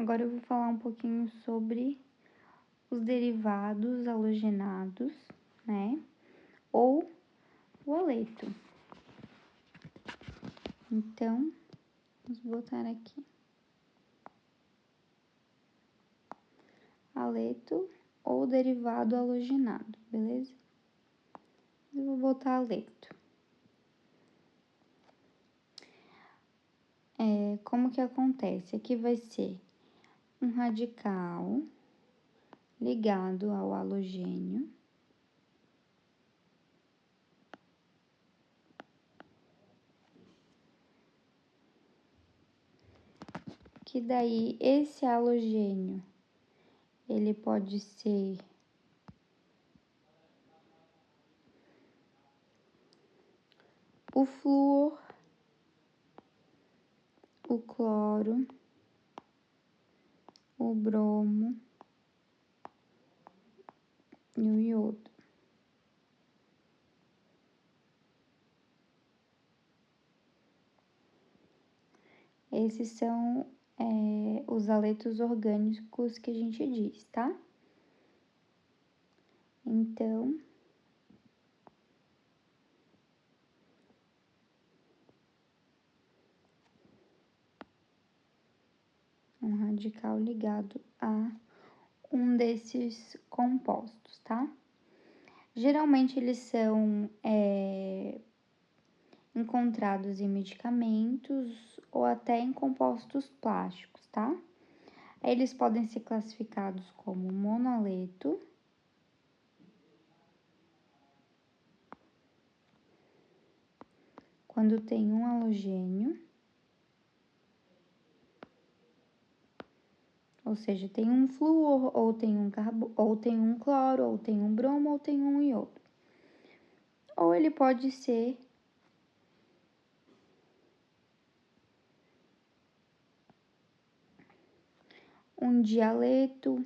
Agora eu vou falar um pouquinho sobre os derivados halogenados, né? Ou o haleto. Então, vamos botar aqui. Haleto ou derivado halogenado, beleza? Eu vou botar haleto. Como que acontece? Aqui vai ser um radical ligado ao halogênio. Que daí, esse halogênio, ele pode ser o flúor, o cloro, o bromo e o iodo. Esses são os haletos orgânicos que a gente diz, tá? Então, um radical ligado a um desses compostos, tá? Geralmente eles são encontrados em medicamentos ou até em compostos plásticos, tá? Eles podem ser classificados como monohaleto, quando tem um halogênio, ou seja, tem um flúor, ou tem um ou tem um cloro, ou tem um bromo, ou tem um iodo. Ou ele pode ser um dialeto,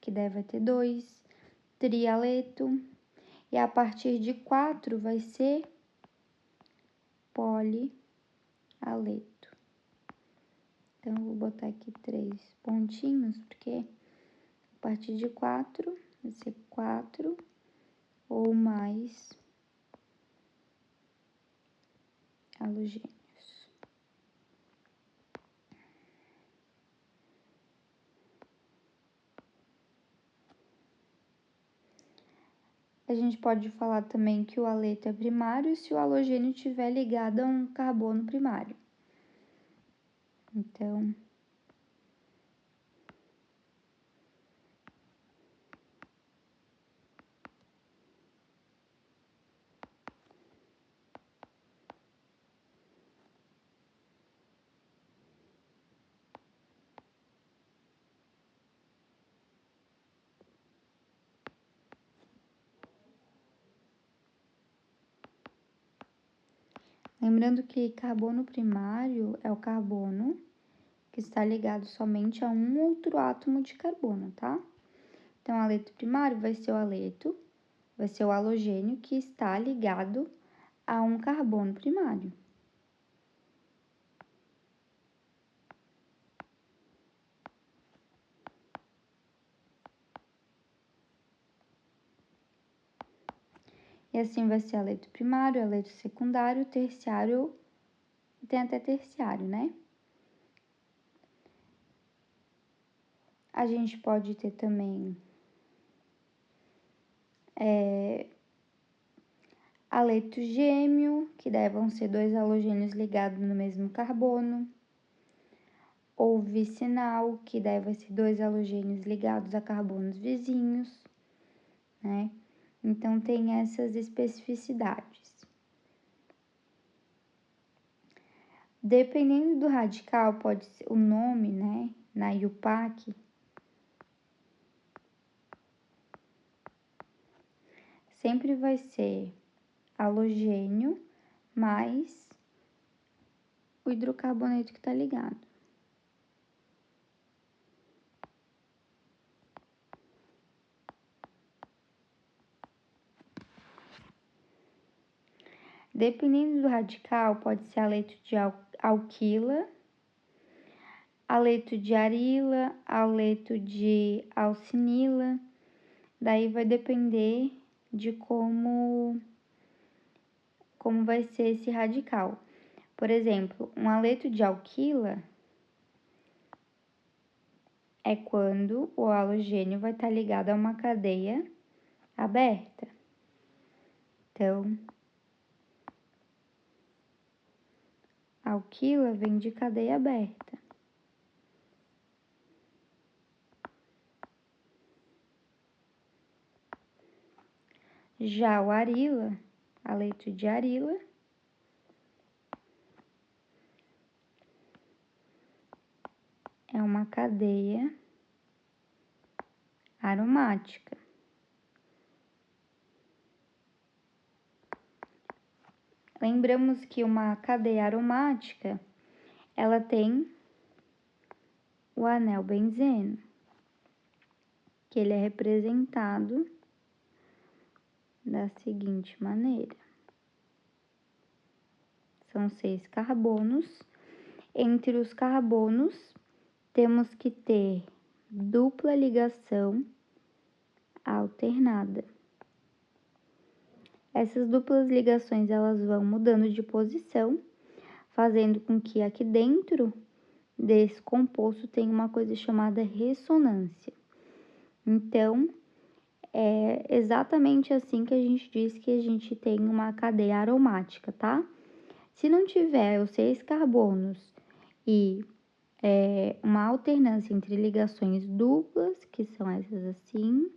que deve ter 2, trialeto, e a partir de 4 vai ser polialeto. Então, eu vou botar aqui 3 pontinhos, porque a partir de 4 vai ser 4 ou mais halogênios. A gente pode falar também que o haleto é primário se o halogênio estiver ligado a um carbono primário. Então, lembrando que carbono primário é o carbono que está ligado somente a um outro átomo de carbono, tá? Então, o haleto primário vai ser o halogênio que está ligado a um carbono primário. E assim vai ser haleto primário, haleto secundário, terciário, tem até terciário, né? A gente pode ter também haleto gêmeo, que daí vão ser 2 halogênios ligados no mesmo carbono. Ou vicinal, que daí vai ser 2 halogênios ligados a carbonos vizinhos, né? Então, tem essas especificidades. Dependendo do radical, pode ser o nome, né? Na IUPAC, sempre vai ser halogênio mais o hidrocarboneto que tá ligado. Dependendo do radical, pode ser haleto de alquila, haleto de arila, haleto de alcinila. Daí vai depender de como vai ser esse radical. Por exemplo, um haleto de alquila é quando o halogênio vai estar ligado a uma cadeia aberta. Então, alquila vem de cadeia aberta. Já o arila, haleto de arila, é uma cadeia aromática. Lembramos que uma cadeia aromática, ela tem o anel benzeno, que ele é representado da seguinte maneira. São 6 carbonos. Entre os carbonos, temos que ter dupla ligação alternada. Essas duplas ligações, elas vão mudando de posição, fazendo com que aqui dentro desse composto tenha uma coisa chamada ressonância. Então, é exatamente assim que a gente diz que a gente tem uma cadeia aromática, tá? Se não tiver os 6 carbonos e uma alternância entre ligações duplas, que são essas assim,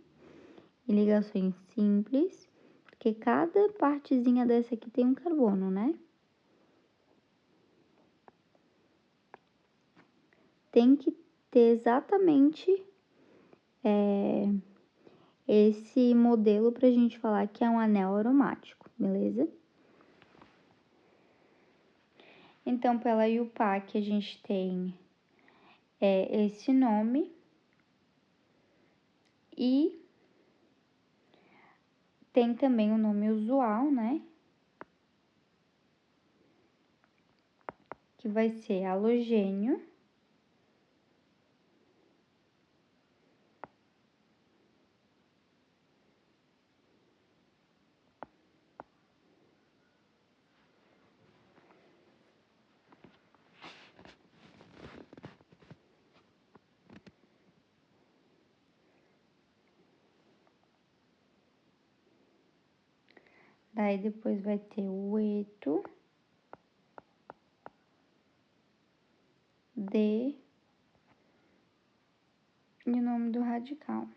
e ligações simples, porque cada partezinha dessa aqui tem um carbono, né? Tem que ter exatamente esse modelo para a gente falar que é um anel aromático, beleza? Então, pela IUPAC, a gente tem esse nome e tem também o nome usual, né? Que vai ser halogênio. Daí depois vai ter o eto, D e o nome do radical.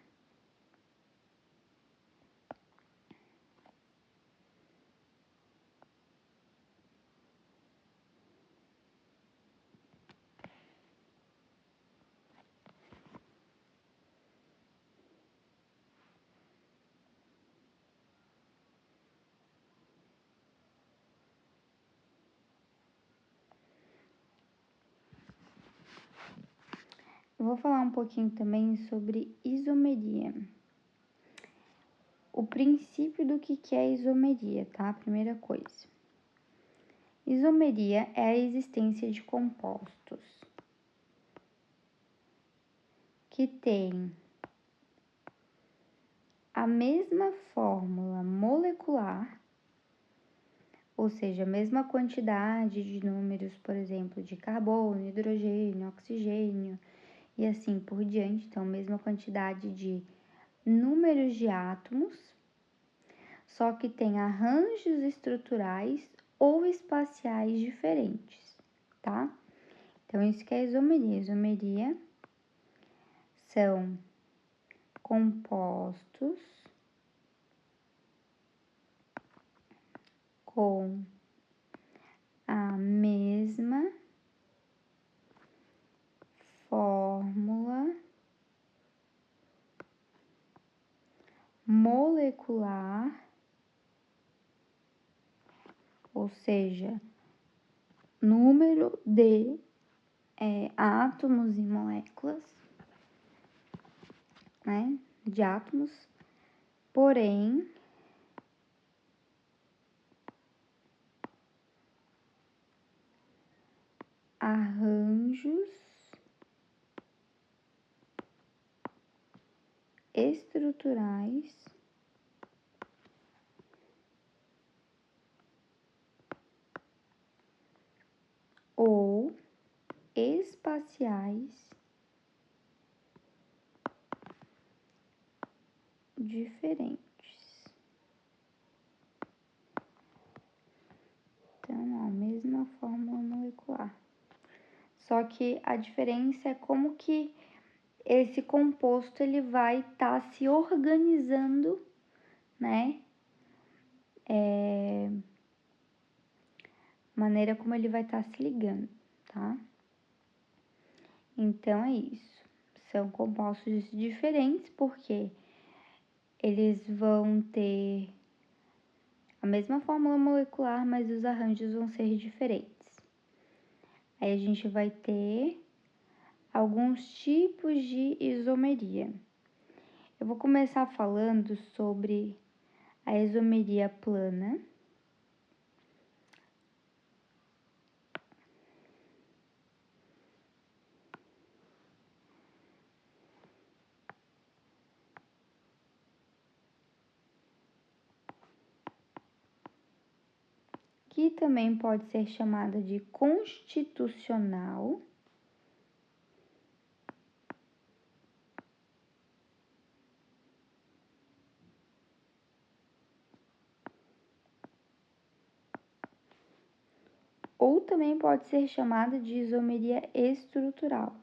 Eu vou falar um pouquinho também sobre isomeria. O princípio do que é isomeria, tá? Primeira coisa. Isomeria é a existência de compostos que têm a mesma fórmula molecular, ou seja, a mesma quantidade de números, por exemplo, de carbono, hidrogênio, oxigênio e assim por diante, então, mesma quantidade de números de átomos, só que tem arranjos estruturais ou espaciais diferentes, tá? Então, isso que é isomeria. Isomeria são compostos com a mesma fórmula molecular, ou seja, número de átomos e moléculas, né, de átomos, porém, arranjos estruturais ou espaciais diferentes. Então, ó, mesma fórmula molecular. Só que a diferença é como que esse composto ele vai estar se organizando, né? Maneira como ele vai estar se ligando, tá? Então é isso. São compostos diferentes porque eles vão ter a mesma fórmula molecular, mas os arranjos vão ser diferentes. Aí a gente vai ter alguns tipos de isomeria. Eu vou começar falando sobre a isomeria plana. Que também pode ser chamada de constitucional. Ou também pode ser chamada de isomeria estrutural.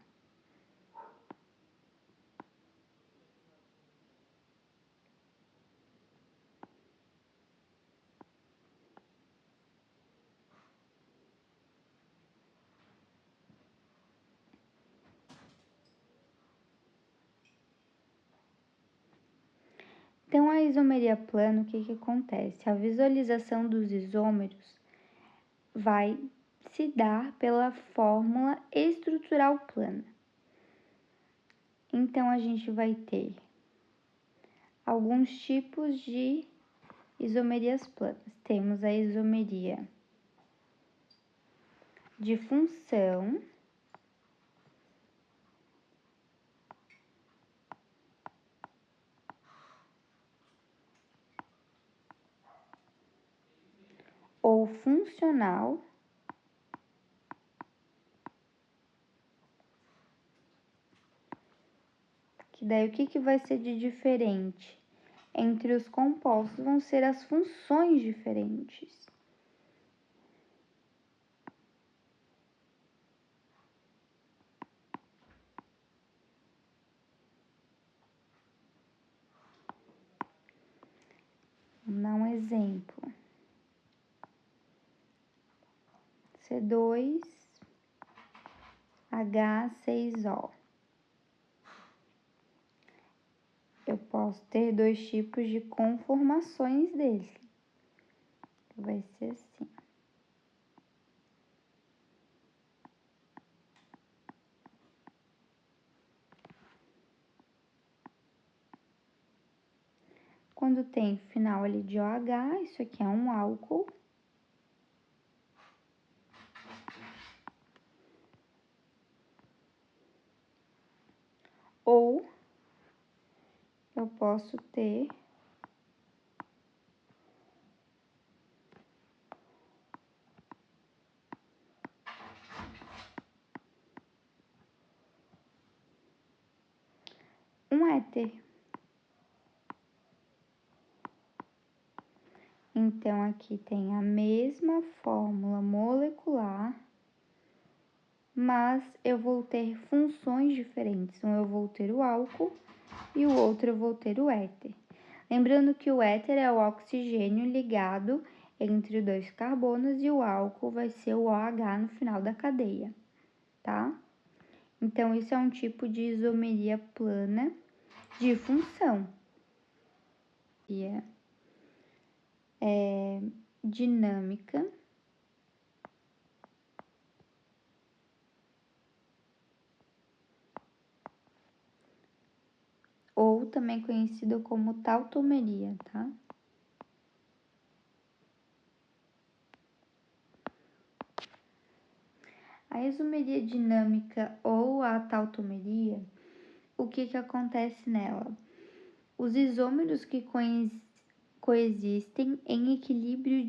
Então, a isomeria plana, o que acontece? A visualização dos isômeros vai se dar pela fórmula estrutural plana. Então, a gente vai ter alguns tipos de isomerias planas. Temos a isomeria de função, ou funcional, que daí o que vai ser de diferente? Entre os compostos vão ser as funções diferentes. Vamos dar um exemplo. C2H6O. Eu posso ter dois tipos de conformações dele. Vai ser assim. Quando tem final ali de OH, isso aqui é um álcool. Ou eu posso ter um éter. Então, aqui tem a mesma fórmula molecular, mas eu vou ter funções diferentes. Um eu vou ter o álcool e o outro eu vou ter o éter. Lembrando que o éter é o oxigênio ligado entre dois carbonos e o álcool vai ser o OH no final da cadeia, tá? Então, isso é um tipo de isomeria plana de função. E é dinâmica. Ou também conhecido como tautomeria, tá? A isomeria dinâmica ou a tautomeria, o que acontece nela? os isômeros que coexistem em equilíbrio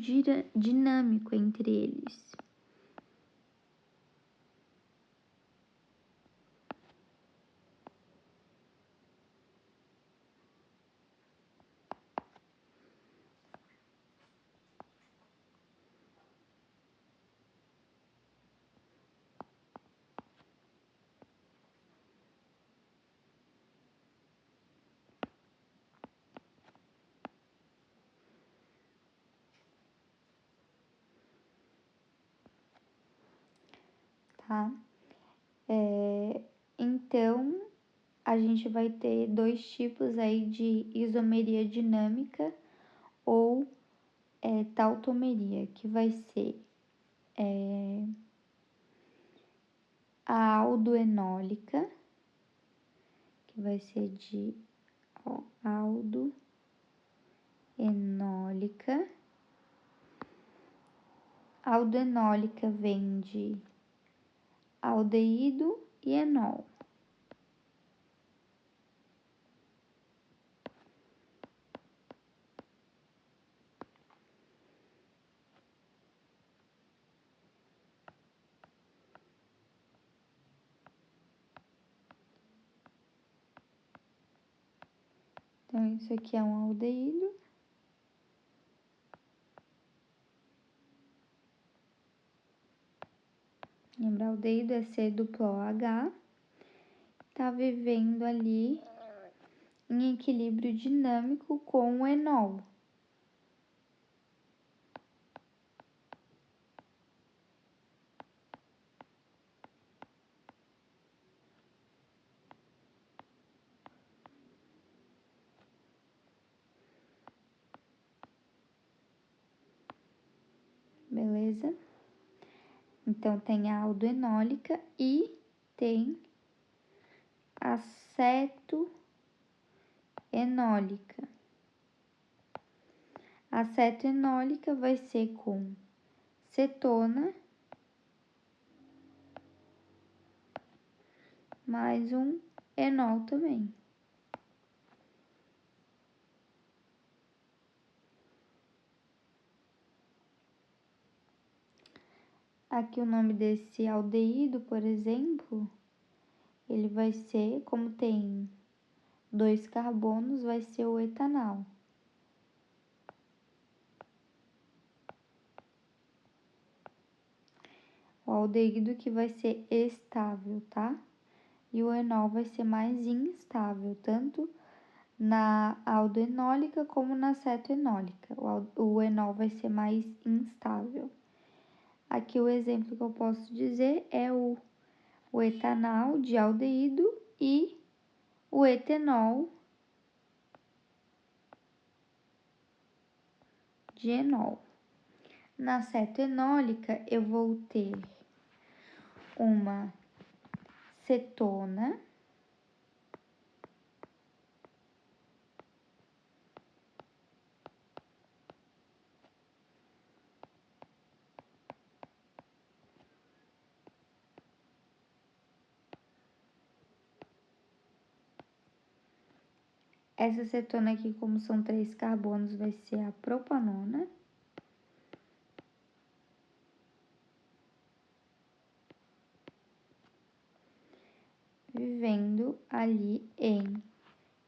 dinâmico entre eles. Tá? Então, a gente vai ter dois tipos aí de isomeria dinâmica ou tautomeria, que vai ser a aldoenólica, que vai ser de aldoenólica. Aldoenólica vem de aldeído e enol. Então, isso aqui é um aldeído. Lembra, aldeído é C-OH. Tá vivendo ali em equilíbrio dinâmico com o enol. Beleza? Então, tem a aldoenólica e tem a cetoenólica. A cetoenólica vai ser com cetona mais um enol também. Aqui o nome desse aldeído, por exemplo, ele vai ser, como tem 2 carbonos, vai ser o etanal. O aldeído que vai ser estável, tá? E o enol vai ser mais instável, tanto na aldoenólica como na cetoenólica. O enol vai ser mais instável. Aqui o exemplo que eu posso dizer é o etanal de aldeído e o etenol de enol. Na cetoenólica, eu vou ter uma cetona essa cetona aqui, como são 3 carbonos, vai ser a propanona. Vivendo ali em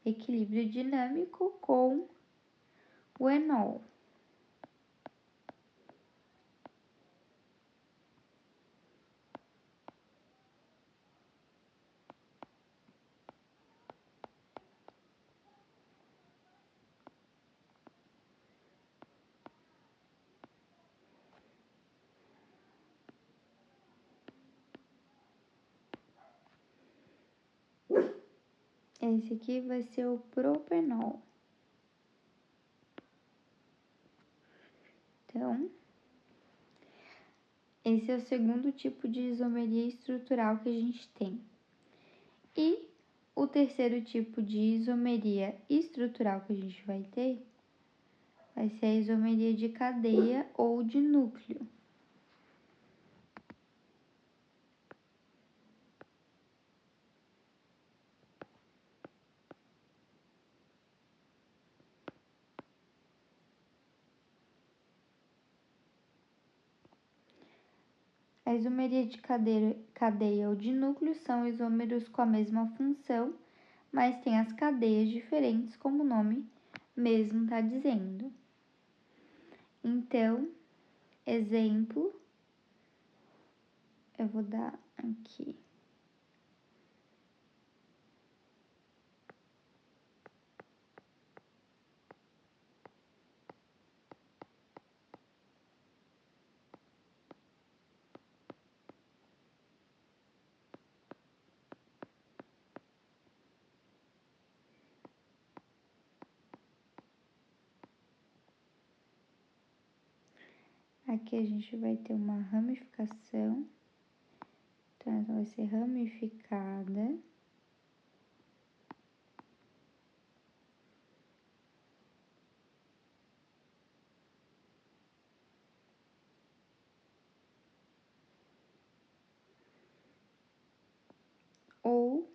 equilíbrio dinâmico com o enol. Esse aqui vai ser o propenol. Então, esse é o segundo tipo de isomeria estrutural que a gente tem. E o terceiro tipo de isomeria estrutural que a gente vai ter vai ser a isomeria de cadeia ou de núcleo. A isomeria de cadeia ou de núcleo são isômeros com a mesma função, mas têm as cadeias diferentes, como o nome mesmo está dizendo. Então, exemplo, eu vou dar aqui. Aqui a gente vai ter uma ramificação, então ela vai ser ramificada. Ou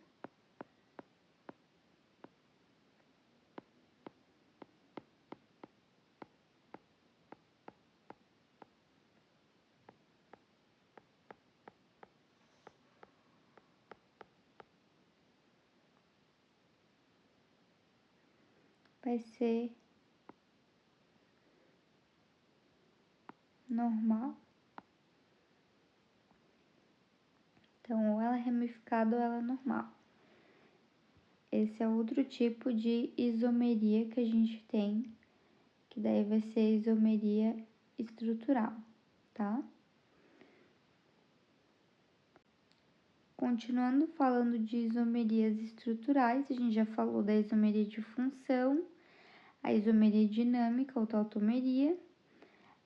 vai ser normal. Então, ou ela é ramificada ou ela é normal. Esse é outro tipo de isomeria que a gente tem, que daí vai ser isomeria estrutural, tá? Continuando falando de isomerias estruturais, a gente já falou da isomeria de função, a isomeria dinâmica ou tautomeria,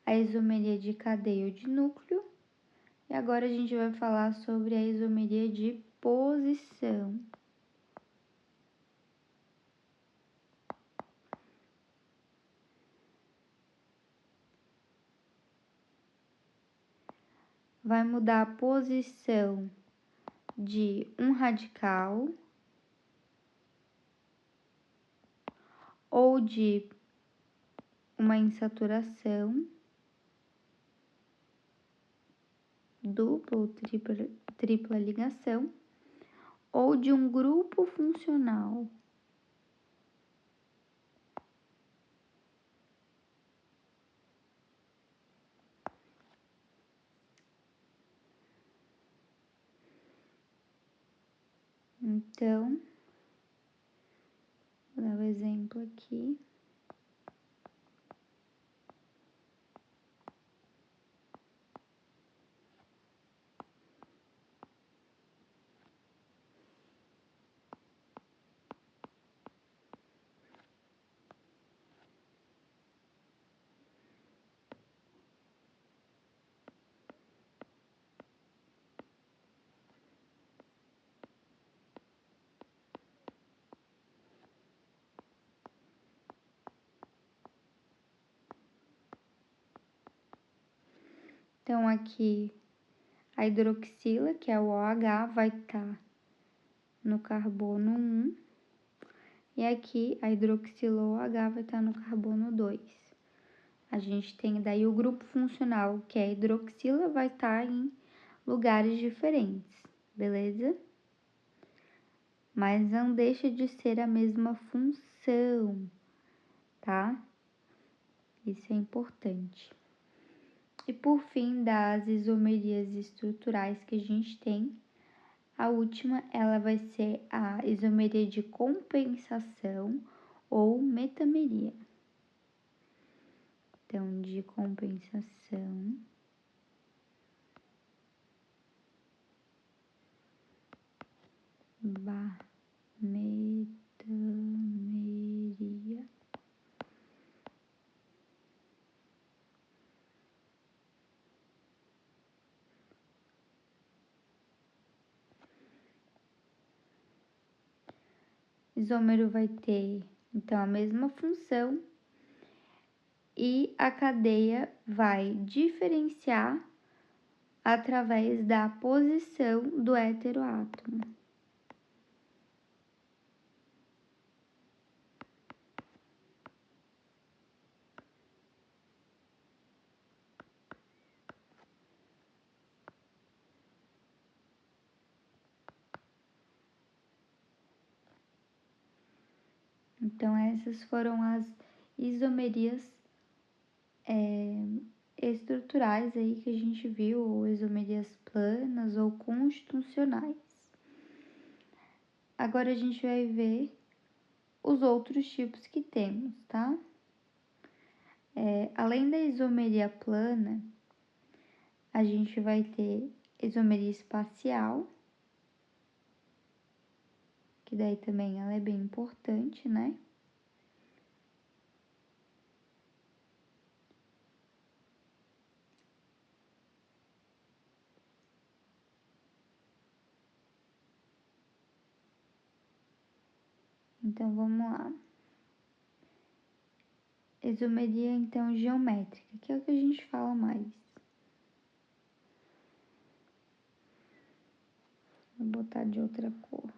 a isomeria de cadeia ou de núcleo, e agora a gente vai falar sobre a isomeria de posição. Vai mudar a posição de um radical ou de uma insaturação, dupla ou tripla ligação, ou de um grupo funcional. Então, vou dar um exemplo aqui. Então, aqui a hidroxila, que é o OH, vai estar no carbono 1. E aqui a hidroxila OH vai estar no carbono 2. A gente tem daí o grupo funcional, que é a hidroxila, vai estar em lugares diferentes, beleza? Mas não deixa de ser a mesma função, tá? Isso é importante. E por fim, das isomerias estruturais que a gente tem, a última, ela vai ser a isomeria de compensação ou metameria. Então, de compensação. Metameria. Isômero vai ter, então, a mesma função e a cadeia vai diferenciar através da posição do heteroátomo. Então, essas foram as isomerias estruturais aí que a gente viu, ou isomerias planas ou constitucionais. Agora a gente vai ver os outros tipos que temos, tá? Além da isomeria plana, a gente vai ter isomeria espacial, que daí também ela é bem importante, né? Então, vamos lá. Isomeria, então, geométrica, que é o que a gente fala mais. Vou botar de outra cor.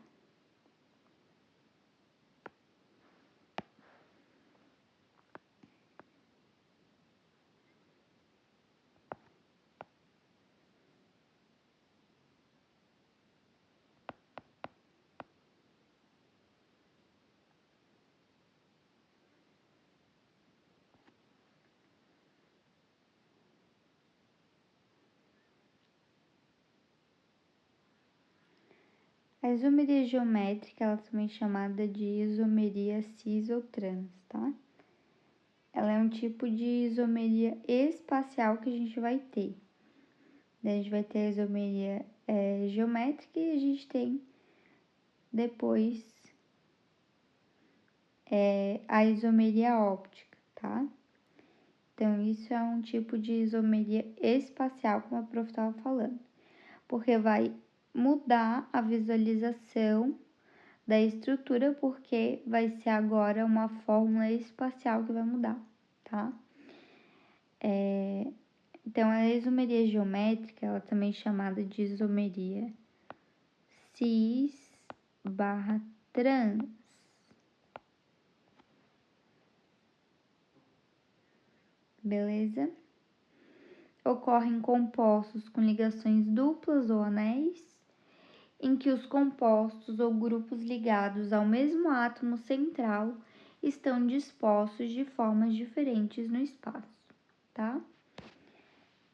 A isomeria geométrica, ela também é chamada de isomeria cis ou trans, tá? Ela é um tipo de isomeria espacial que a gente vai ter. A gente vai ter a isomeria geométrica e a gente tem depois a isomeria óptica, tá? Então, isso é um tipo de isomeria espacial, como a prof estava falando, porque vai mudar a visualização da estrutura, porque vai ser agora uma fórmula espacial que vai mudar, tá? Então, a isomeria geométrica, ela também é chamada de isomeria cis/trans. Beleza? Ocorrem compostos com ligações duplas ou anéis, em que os compostos ou grupos ligados ao mesmo átomo central estão dispostos de formas diferentes no espaço, tá?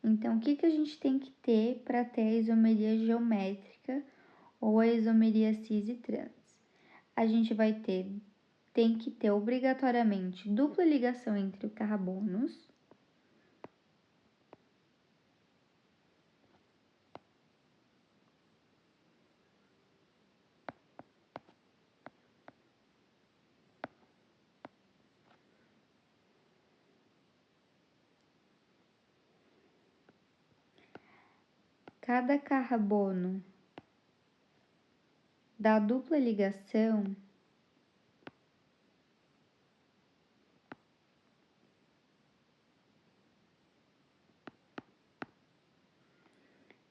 Então, o que a gente tem que ter para ter a isomeria geométrica ou a isomeria cis e trans? A gente tem que ter obrigatoriamente dupla ligação entre os carbonos. Cada carbono da dupla ligação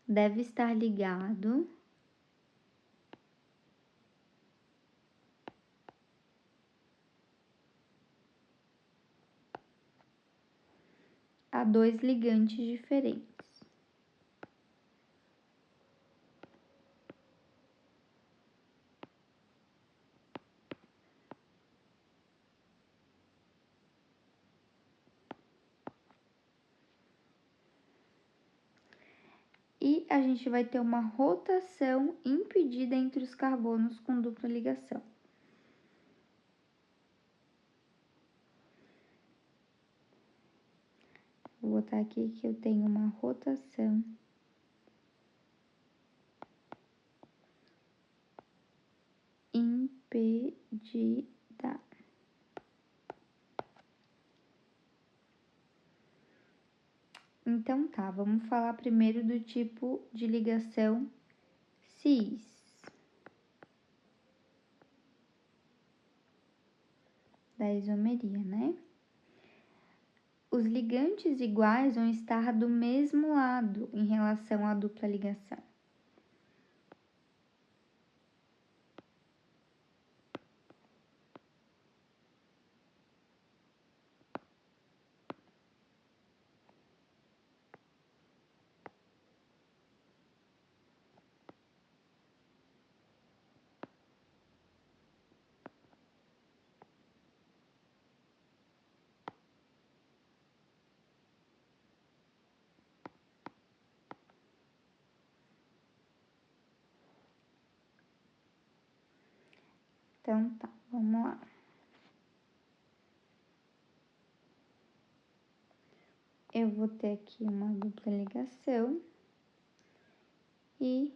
deve estar ligado a dois ligantes diferentes. E a gente vai ter uma rotação impedida entre os carbonos com dupla ligação. Vou botar aqui que eu tenho uma rotação impedida. Então tá, vamos falar primeiro do tipo de ligação cis. Da isomeria, né? Os ligantes iguais vão estar do mesmo lado em relação à dupla ligação. Então tá, vamos lá. Eu vou ter aqui uma dupla ligação e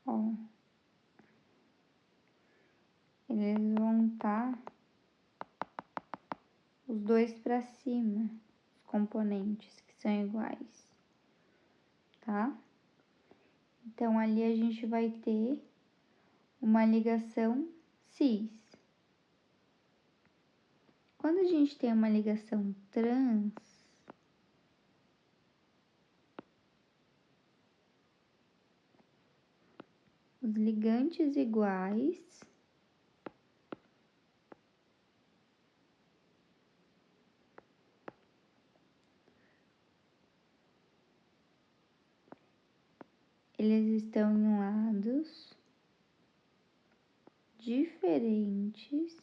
ó, eles vão estar os dois para cima, os componentes que são iguais, tá? Então, ali a gente vai ter uma ligação cis. Quando a gente tem uma ligação trans, os ligantes iguais eles estão em lados diferentes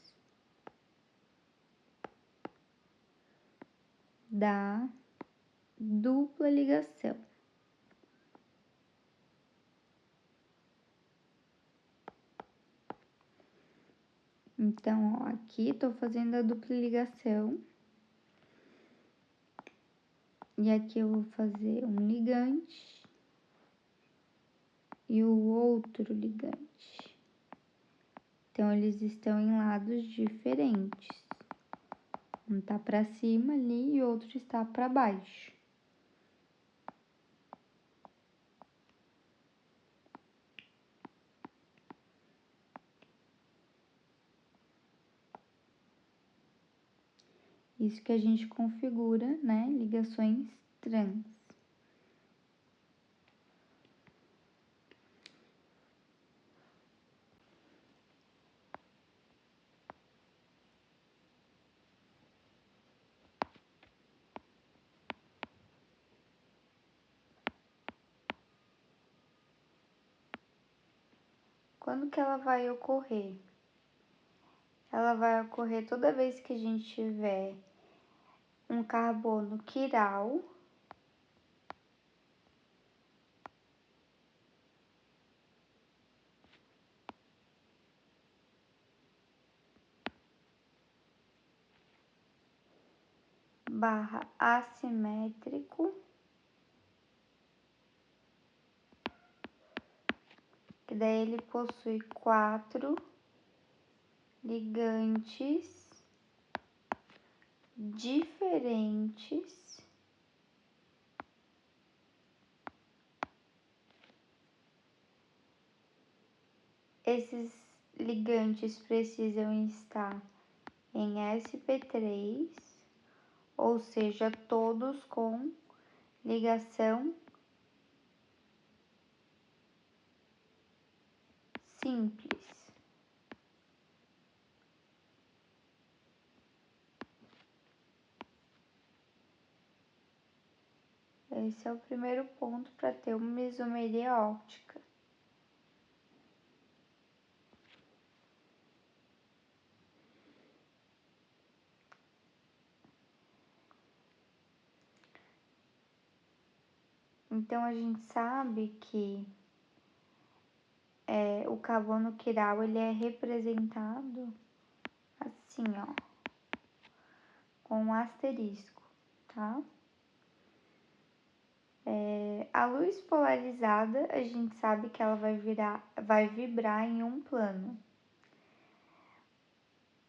da dupla ligação. Então, ó, aqui tô fazendo a dupla ligação. E aqui eu vou fazer um ligante e o outro ligante. Então, eles estão em lados diferentes. Um tá para cima ali e o outro está para baixo. Isso que a gente configura, né, ligações trans. Quando que ela vai ocorrer? Ela vai ocorrer toda vez que a gente tiver um carbono quiral barra assimétrico, que daí ele possui 4 ligantes diferentes esses ligantes precisam estar em sp3, ou seja, todos com ligação simples. Esse é o primeiro ponto para ter uma isomeria óptica. Então, a gente sabe que o carbono quiral ele é representado assim, ó, com um asterisco, tá? A luz polarizada, a gente sabe que ela vai vibrar em um plano.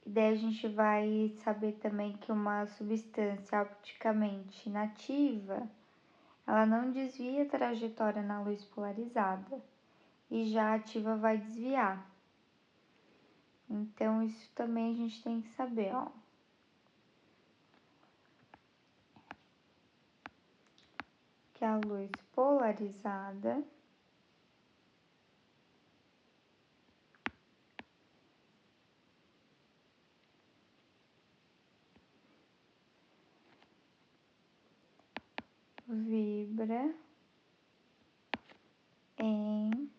E daí a gente vai saber também que uma substância opticamente inativa, ela não desvia a trajetória na luz polarizada, e já a ativa vai desviar. Então, isso também a gente tem que saber, ó. Que a luz polarizada vibra em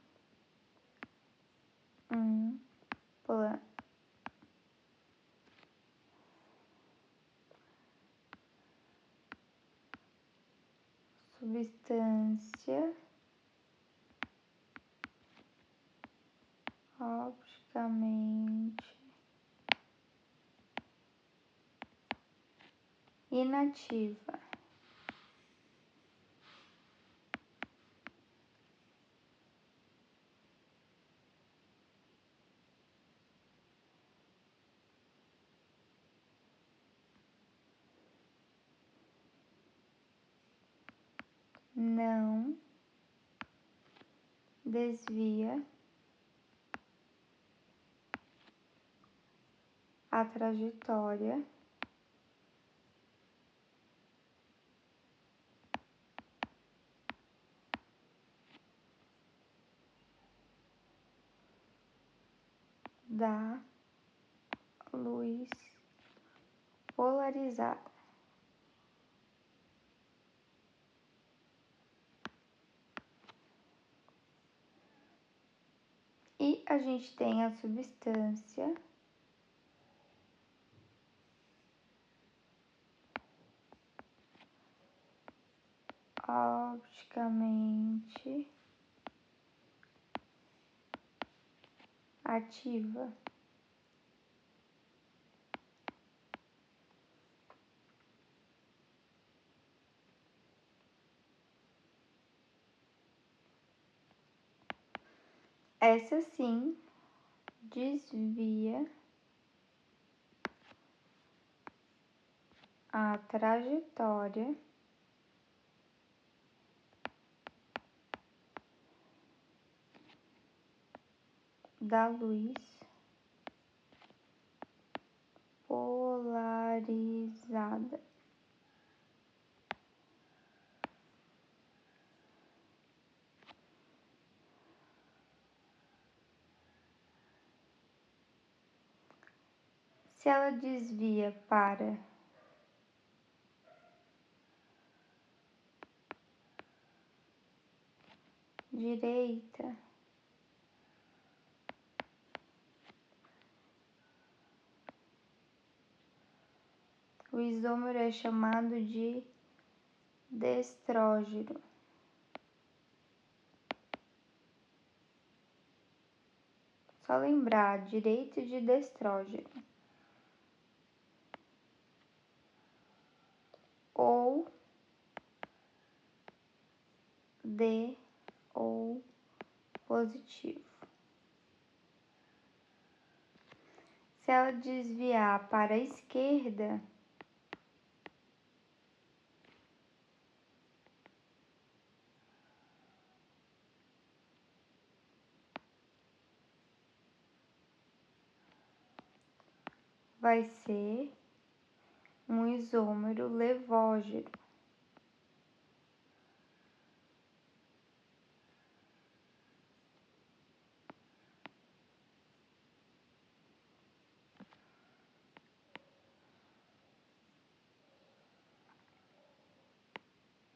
substância opticamente inativa. Não desvia a trajetória da luz polarizada. E a gente tem a substância opticamente ativa. Essa sim desvia a trajetória da luz polarizada. Se ela desvia para direita, o isômero é chamado de destrógeno. Só lembrar, direito de destrógeno. Ou D ou positivo. Se ela desviar para a esquerda, vai ser um isômero levógeno.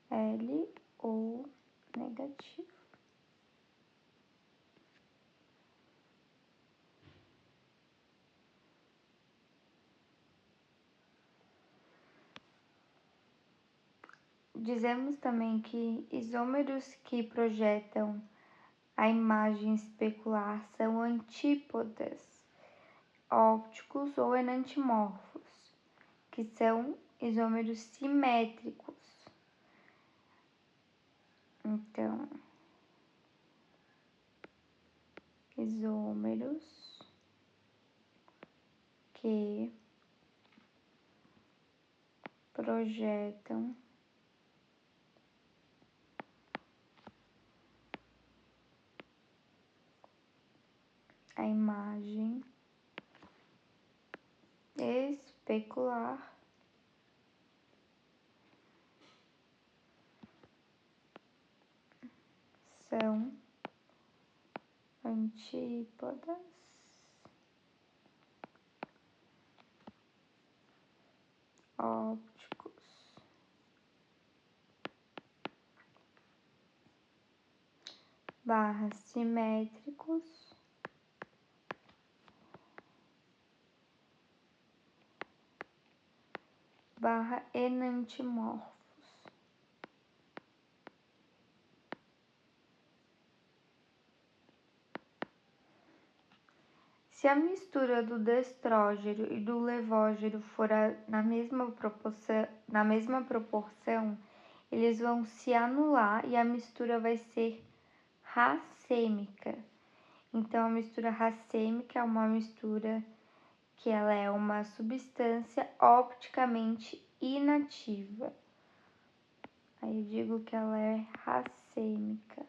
L ou negativo. Dizemos também que isômeros que projetam a imagem especular são antípodas ópticos ou enantiomorfos, que são isômeros simétricos. Então, isômeros que projetam a imagem especular são antípodas ópticos barra simétricos barra enantiomorfos. Se a mistura do destrógeno e do levógeno for na mesma proporção, eles vão se anular e a mistura vai ser racêmica. Então, a mistura racêmica é uma mistura que ela é uma substância opticamente inativa. Aí eu digo que ela é racêmica.